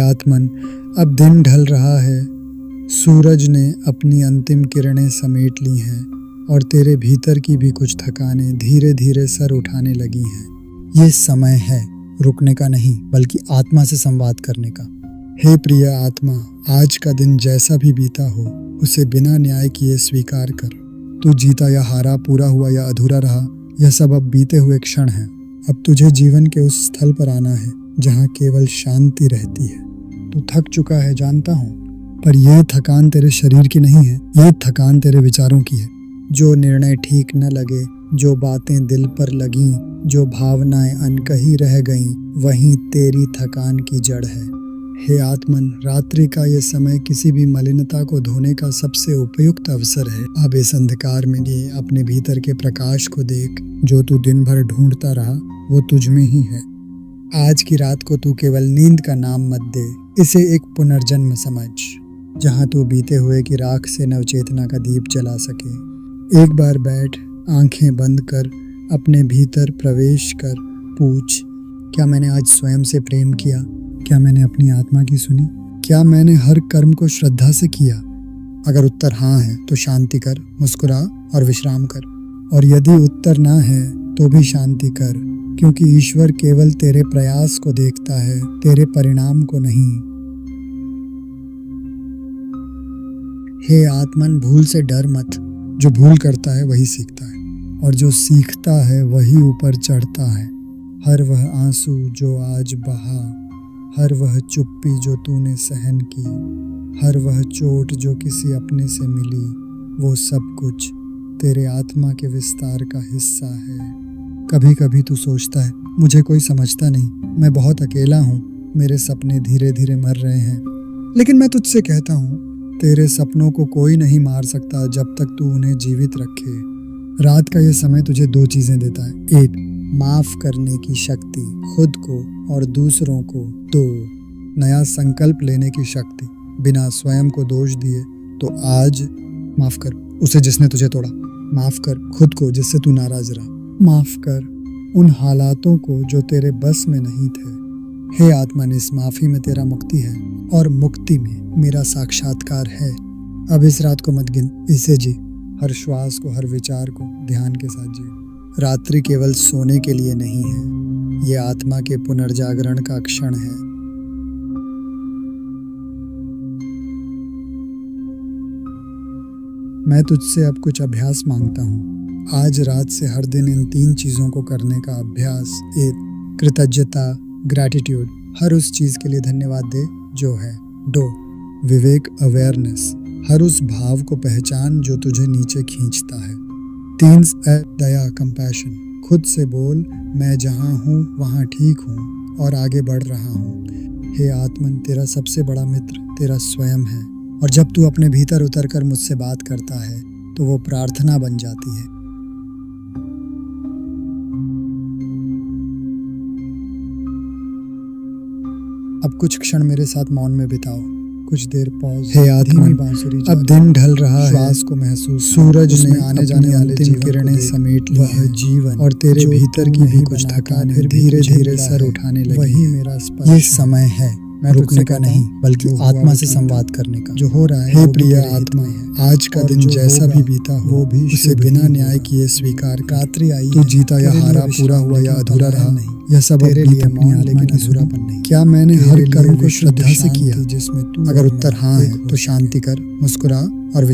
आत्मन, अब दिन ढल रहा है, सूरज ने अपनी अंतिम किरणें समेट ली हैं और तेरे भीतर की भी कुछ थकानें धीरे धीरे सर उठाने लगी हैं। ये समय है रुकने का नहीं, बल्कि आत्मा से संवाद करने का। हे प्रिय आत्मा, आज का दिन जैसा भी बीता हो, उसे बिना न्याय किए स्वीकार कर। तू जीता या हारा, पूरा हुआ या अधूरा रहा, यह सब अब बीते हुए क्षण हैं। अब तुझे जीवन के उस स्थल पर आना है जहाँ केवल शांति रहती है। तू थक चुका है, जानता हूँ, पर यह थकान तेरे शरीर की नहीं है, यह थकान तेरे विचारों की है। जो निर्णय ठीक न लगे, जो बातें दिल पर लगीं, जो भावनाएं अनकही रह गईं, वहीं तेरी थकान की जड़ है। हे आत्मन, रात्रि का ये समय किसी भी मलिनता को धोने का सबसे उपयुक्त अवसर है। अब इस अंधकार में भी अपने भीतर के प्रकाश को देख। जो तू दिन भर ढूंढता रहा वो तुझ में ही है। आज की रात को तू केवल नींद का नाम मत दे, इसे एक पुनर्जन्म समझ, जहाँ तू बीते हुए की राख से नवचेतना का दीप जला सके। एक बार बैठ, आंखें बंद कर, अपने भीतर प्रवेश कर, पूछ, क्या मैंने आज स्वयं से प्रेम किया? क्या मैंने अपनी आत्मा की सुनी? क्या मैंने हर कर्म को श्रद्धा से किया? अगर उत्तर हाँ है तो शांति कर, मुस्कुरा और विश्राम कर। और यदि उत्तर ना है तो भी शांति कर, क्योंकि ईश्वर केवल तेरे प्रयास को देखता है, तेरे परिणाम को नहीं। हे आत्मन, भूल से डर मत। जो भूल करता है वही सीखता है, और जो सीखता है वही ऊपर चढ़ता है। हर वह आंसू जो आज बहा, हर वह चुप्पी जो तूने सहन की, हर वह चोट जो किसी अपने से मिली, वो सब कुछ तेरे आत्मा के विस्तार का हिस्सा है। कभी कभी तू सोचता है, मुझे कोई समझता नहीं, मैं बहुत अकेला हूँ, मेरे सपने धीरे धीरे मर रहे हैं। लेकिन मैं तुझसे कहता हूँ, तेरे सपनों को कोई नहीं मार सकता जब तक तू उन्हें जीवित रखे। रात का यह समय तुझे दो चीजें देता है। एक, माफ करने की शक्ति, खुद को और दूसरों को। दो, नया संकल्प लेने की शक्ति, बिना स्वयं को दोष दिए। तो आज माफ कर उसे जिसने तुझे तोड़ा, माफ कर खुद को जिससे तू नाराज रहा, माफ कर उन हालातों को जो तेरे बस में नहीं थे। हे आत्मन, इस माफी में तेरा मुक्ति है और मुक्ति में मेरा साक्षात्कार है। अब इस रात को मत गिन, इसे जी। हर श्वास को, हर विचार को ध्यान के साथ जी। रात्रि केवल सोने के लिए नहीं है, ये आत्मा के पुनर्जागरण का क्षण है। मैं तुझसे अब कुछ अभ्यास मांगता हूँ। आज रात से हर दिन इन 3 चीज़ों को करने का अभ्यास। 1, कृतज्ञता, ग्रैटिट्यूड, हर उस चीज़ के लिए धन्यवाद दे जो है। 2, विवेक, अवेयरनेस, हर उस भाव को पहचान जो तुझे नीचे खींचता है। 3, दया, कंपैशन, खुद से बोल, मैं जहाँ हूँ वहाँ ठीक हूँ और आगे बढ़ रहा हूँ। हे आत्मन, तेरा सबसे बड़ा मित्र तेरा स्वयं है, और जब तू अपने भीतर उतर कर मुझसे बात करता है तो वो प्रार्थना बन जाती है। अब कुछ क्षण मेरे साथ मौन में बिताओ, कुछ देर पॉज। हे आत्मा, बांसुरी, अब दिन ढल रहा है, श्वास को महसूस, सूरज ने आने जाने वाले अंतिम किरणें समेट ली है, जीवन और तेरे भीतर की भी कुछ थकानें धीरे धीरे सर उठाने लगी। वही मेरा स्पर्श। ये समय है रुकने का नहीं, बल्कि आत्मा से संवाद करने का। जो हो रहा है, हे प्रिय आत्मा, आज का दिन जैसा भी बीता हो, वो भी उसे बिना न्याय किए स्वीकार। रात्रि आई, तू जीता या हारा, पूरा हुआ या अधूरा रहा, नहीं, यह सब तेरे लिए मौन, लेकिन अधूरापन नहीं। क्या मैंने हर कर्म को श्रद्धा से किया? जिसमें तू, अगर उत्तर हाँ है तो शांति कर, मुस्कुरा और